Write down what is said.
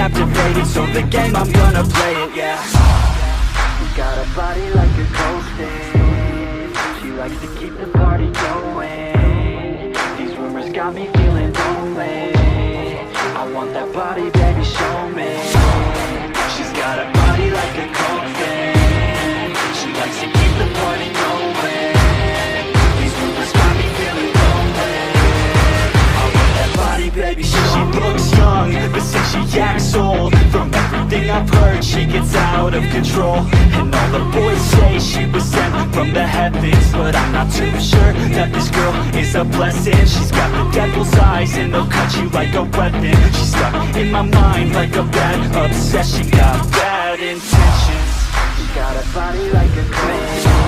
captivated, so the game I'm gonna play it, yeah. She's got a body like a ghost in. She likes to keep the party going. These rumors got me feeling lonely. I want that body, baby, show me. She's got a body like a ghost in. She likes to keep the party going. These rumors got me feeling lonely. I want that body, baby, show me. She looks young, but since she acts old, from everything I've heard, she gets out of control. And all the boys say she was sent from the heavens, but I'm not too sure that this girl is a blessing. She's got the devil's eyes and they'll cut you like a weapon. She's stuck in my mind like a bad obsession. Got bad intentions. She's got a body like a ghost.